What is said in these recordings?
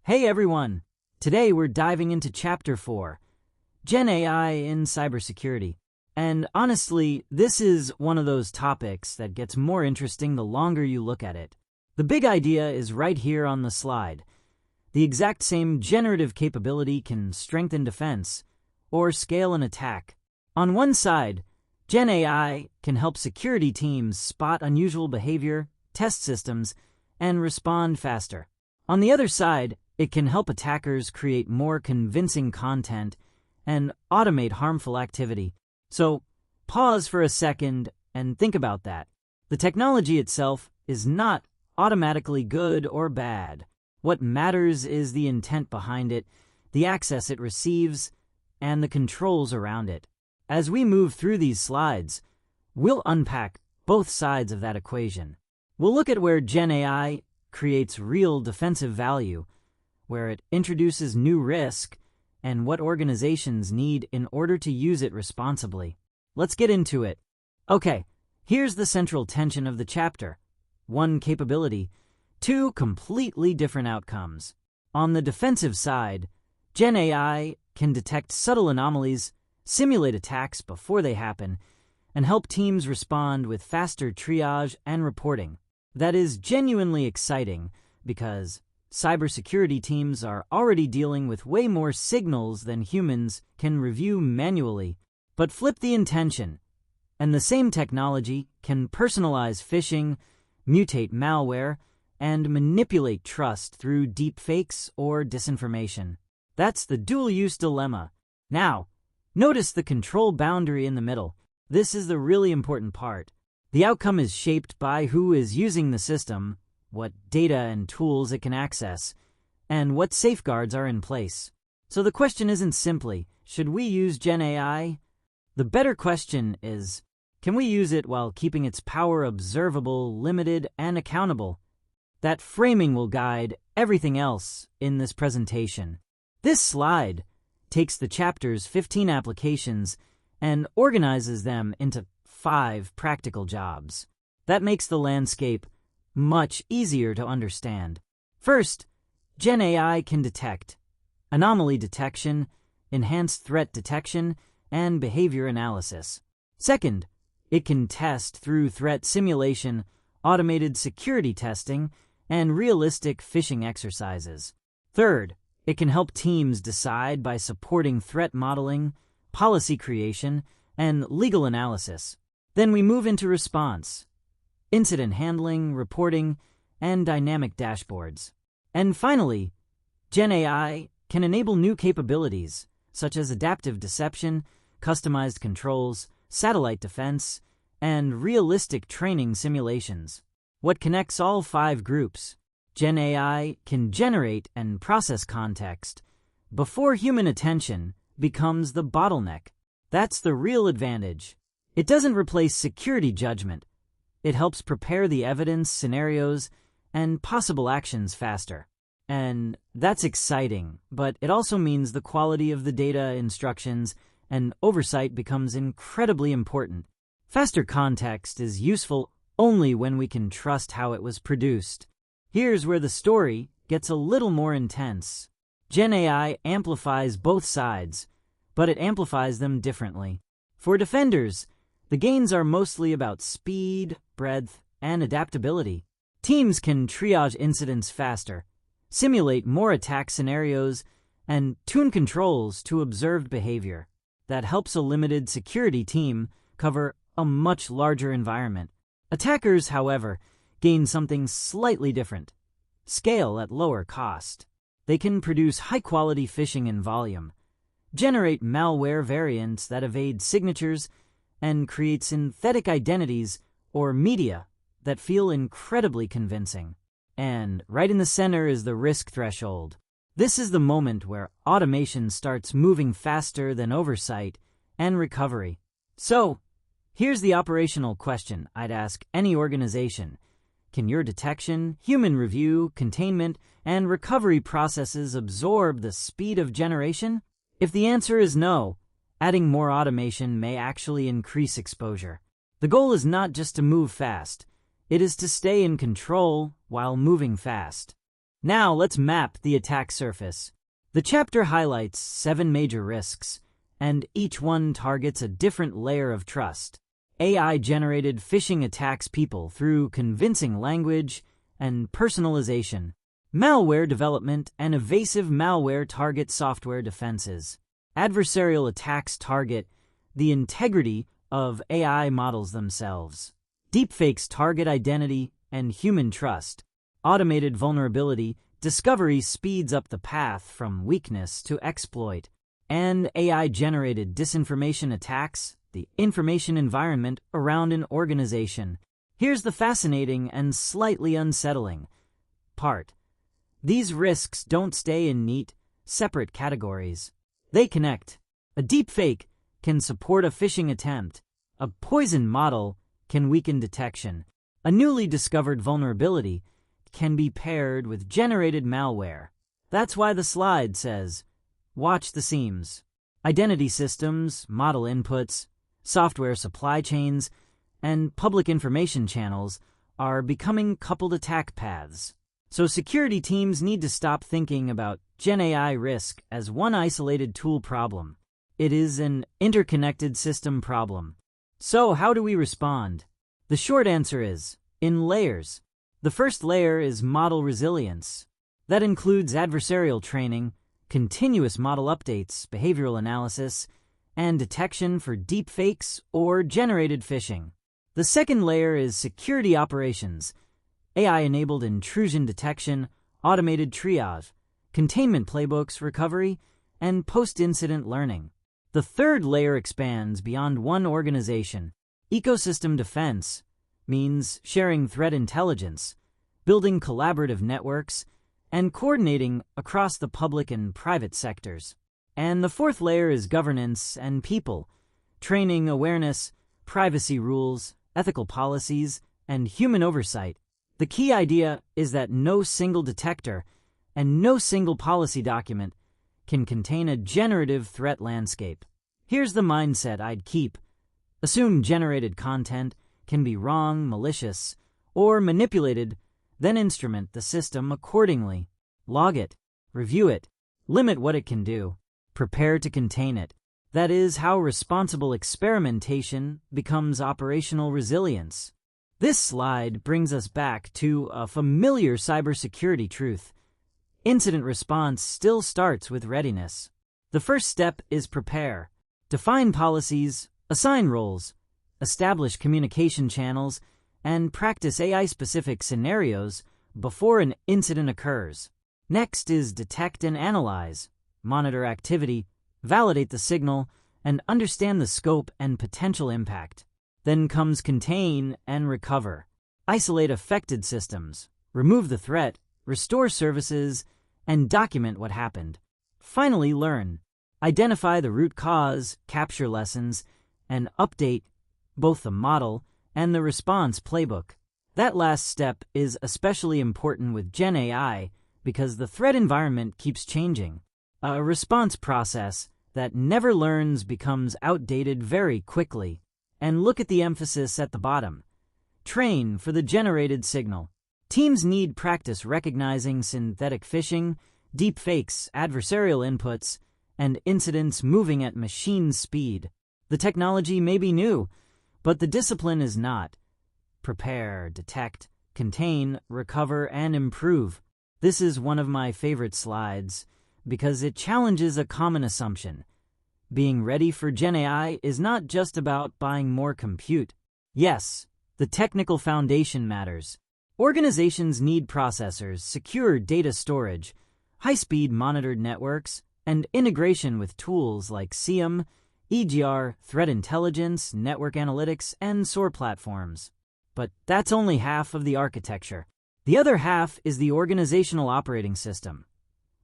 Hey everyone! Today we're diving into Chapter 4, GenAI in Cybersecurity. And honestly, this is one of those topics that gets more interesting the longer you look at it. The big idea is right here on the slide. The exact same generative capability can strengthen defense or scale an attack. On one side, GenAI can help security teams spot unusual behavior, test systems, and respond faster. On the other side, it can help attackers create more convincing content and automate harmful activity. So, pause for a second and think about that. The technology itself is not automatically good or bad. What matters is the intent behind it, the access it receives, and the controls around it. As we move through these slides, we'll unpack both sides of that equation. We'll look at where GenAI creates real defensive value, where it introduces new risk, and what organizations need in order to use it responsibly. Let's get into it. Okay, here's the central tension of the chapter. One capability, two completely different outcomes. On the defensive side, GenAI can detect subtle anomalies, simulate attacks before they happen, and help teams respond with faster triage and reporting. That is genuinely exciting because cybersecurity teams are already dealing with way more signals than humans can review manually. But flip the intention, and the same technology can personalize phishing, mutate malware, and manipulate trust through deepfakes or disinformation. That's the dual-use dilemma. Now, notice the control boundary in the middle. This is the really important part. The outcome is shaped by who is using the system, what data and tools it can access, and what safeguards are in place. So the question isn't simply, should we use GenAI? The better question is, can we use it while keeping its power observable, limited, and accountable? That framing will guide everything else in this presentation. This slide takes the chapter's 15 applications and organizes them into 5 practical jobs. That makes the landscape much easier to understand. First, GenAI can detect anomaly detection, enhanced threat detection, and behavior analysis. Second, it can test through threat simulation, automated security testing, and realistic phishing exercises. Third, it can help teams decide by supporting threat modeling, policy creation, and legal analysis. Then we move into response, incident handling, reporting, and dynamic dashboards. And finally, GenAI can enable new capabilities, such as adaptive deception, customized controls, satellite defense, and realistic training simulations. What connects all 5 groups? GenAI can generate and process context before human attention becomes the bottleneck. That's the real advantage. It doesn't replace security judgment. It helps prepare the evidence, scenarios, and possible actions faster. And that's exciting, but it also means the quality of the data, instructions, and oversight becomes incredibly important. Faster context is useful only when we can trust how it was produced. Here's where the story gets a little more intense. GenAI amplifies both sides, but it amplifies them differently. For defenders, the gains are mostly about speed, breadth, and adaptability. Teams can triage incidents faster, simulate more attack scenarios, and tune controls to observed behavior. That helps a limited security team cover a much larger environment. Attackers, however, gain something slightly different: scale at lower cost. They can produce high-quality phishing in volume, generate malware variants that evade signatures, and create synthetic identities or media that feel incredibly convincing. And right in the center is the risk threshold. This is the moment where automation starts moving faster than oversight and recovery. So, here's the operational question I'd ask any organization. Can your detection, human review, containment, and recovery processes absorb the speed of generation? If the answer is no, adding more automation may actually increase exposure. The goal is not just to move fast. It is to stay in control while moving fast. Now let's map the attack surface. The chapter highlights 7 major risks, and each one targets a different layer of trust. AI-generated phishing attacks people through convincing language and personalization. Malware development and evasive malware target software defenses. Adversarial attacks target the integrity of AI models themselves. Deepfakes target identity and human trust. Automated vulnerability discovery speeds up the path from weakness to exploit. And AI-generated disinformation attacks the information environment around an organization. Here's the fascinating and slightly unsettling part. These risks don't stay in neat, separate categories. They connect. A deepfake can support a phishing attempt. A poison model can weaken detection. A newly discovered vulnerability can be paired with generated malware. That's why the slide says, watch the seams. Identity systems, model inputs, software supply chains, and public information channels are becoming coupled attack paths. So security teams need to stop thinking about GenAI risk as one isolated tool problem. It is an interconnected system problem. So how do we respond? The short answer is, in layers. The first layer is model resilience. That includes adversarial training, continuous model updates, behavioral analysis, and detection for deepfakes or generated phishing. The second layer is security operations. AI-enabled intrusion detection, automated triage, containment playbooks recovery, and post-incident learning. The third layer expands beyond one organization. Ecosystem defense means sharing threat intelligence, building collaborative networks, and coordinating across the public and private sectors. And the fourth layer is governance and people, training awareness, privacy rules, ethical policies, and human oversight. The key idea is that no single detector and no single policy document can contain a generative threat landscape. Here's the mindset I'd keep. Assume generated content can be wrong, malicious, or manipulated, then instrument the system accordingly. Log it, review it, limit what it can do, prepare to contain it. That is how responsible experimentation becomes operational resilience. This slide brings us back to a familiar cybersecurity truth. Incident response still starts with readiness. The first step is prepare. Define policies, assign roles, establish communication channels, and practice AI-specific scenarios before an incident occurs. Next is detect and analyze, monitor activity, validate the signal, and understand the scope and potential impact. Then comes contain and recover. Isolate affected systems, remove the threat, restore services, and document what happened. Finally, learn. Identify the root cause, capture lessons, and update both the model and the response playbook. That last step is especially important with GenAI because the threat environment keeps changing. A response process that never learns becomes outdated very quickly. And look at the emphasis at the bottom. Train for the generated signal. Teams need practice recognizing synthetic phishing, deepfakes, adversarial inputs, and incidents moving at machine speed. The technology may be new, but the discipline is not. Prepare, detect, contain, recover, and improve. This is one of my favorite slides because it challenges a common assumption. Being ready for GenAI is not just about buying more compute. Yes, the technical foundation matters. Organizations need processors, secure data storage, high-speed monitored networks, and integration with tools like SIEM, EGR, threat intelligence, network analytics, and SOAR platforms. But that's only half of the architecture. The other half is the organizational operating system.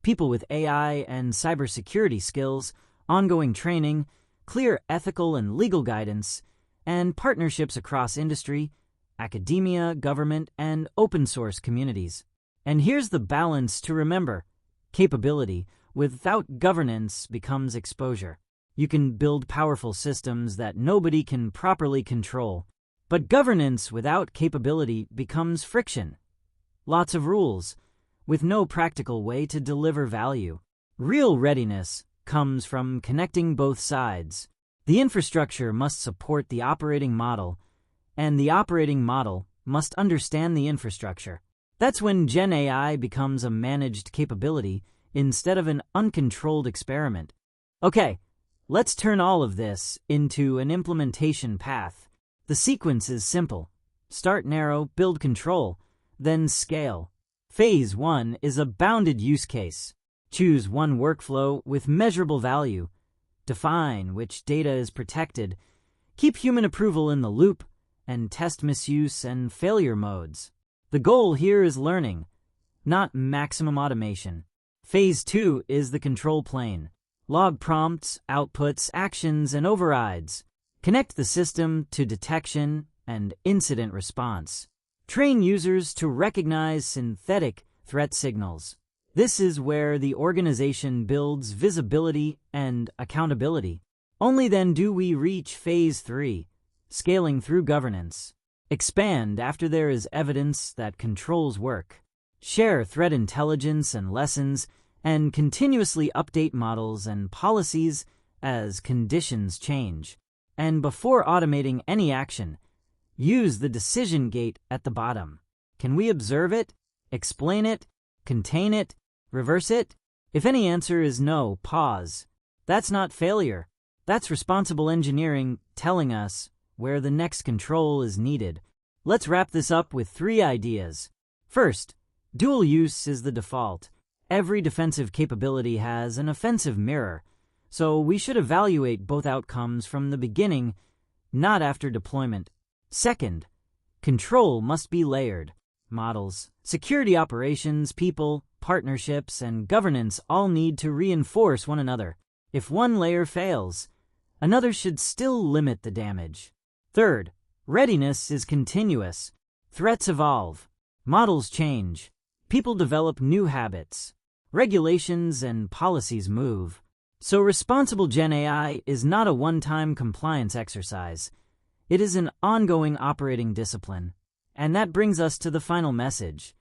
People with AI and cybersecurity skills, ongoing training, clear ethical and legal guidance, and partnerships across industry, academia, government, and open-source communities. And here's the balance to remember. Capability without governance becomes exposure. You can build powerful systems that nobody can properly control. But governance without capability becomes friction. Lots of rules, with no practical way to deliver value. Real readiness comes from connecting both sides. The infrastructure must support the operating model, and the operating model must understand the infrastructure. That's when GenAI becomes a managed capability instead of an uncontrolled experiment. Okay, let's turn all of this into an implementation path. The sequence is simple. Start narrow, build control, then scale. Phase 1 is a bounded use case. Choose one workflow with measurable value. Define which data is protected. Keep human approval in the loop, and test misuse and failure modes. The goal here is learning, not maximum automation. Phase 2 is the control plane. Log prompts, outputs, actions, and overrides. Connect the system to detection and incident response. Train users to recognize synthetic threat signals. This is where the organization builds visibility and accountability. Only then do we reach Phase 3, scaling through governance. Expand after there is evidence that controls work. Share threat intelligence and lessons, and continuously update models and policies as conditions change. And before automating any action, use the decision gate at the bottom. Can we observe it, explain it, contain it, reverse it? If any answer is no, pause. That's not failure. That's responsible engineering telling us where the next control is needed. Let's wrap this up with 3 ideas. First, dual use is the default. Every defensive capability has an offensive mirror, so we should evaluate both outcomes from the beginning, not after deployment. Second, control must be layered. Models, security operations, people, partnerships, and governance all need to reinforce one another. If one layer fails, another should still limit the damage. Third, readiness is continuous. Threats evolve. Models change. People develop new habits. Regulations and policies move. So responsible GenAI is not a one-time compliance exercise. It is an ongoing operating discipline. And that brings us to the final message.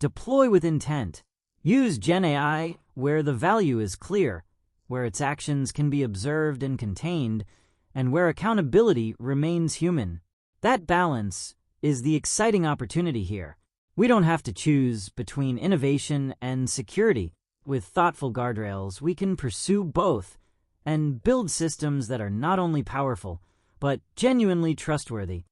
Deploy with intent. Use GenAI where the value is clear, where its actions can be observed and contained, and where accountability remains human. That balance is the exciting opportunity here. We don't have to choose between innovation and security. With thoughtful guardrails, we can pursue both and build systems that are not only powerful, but genuinely trustworthy.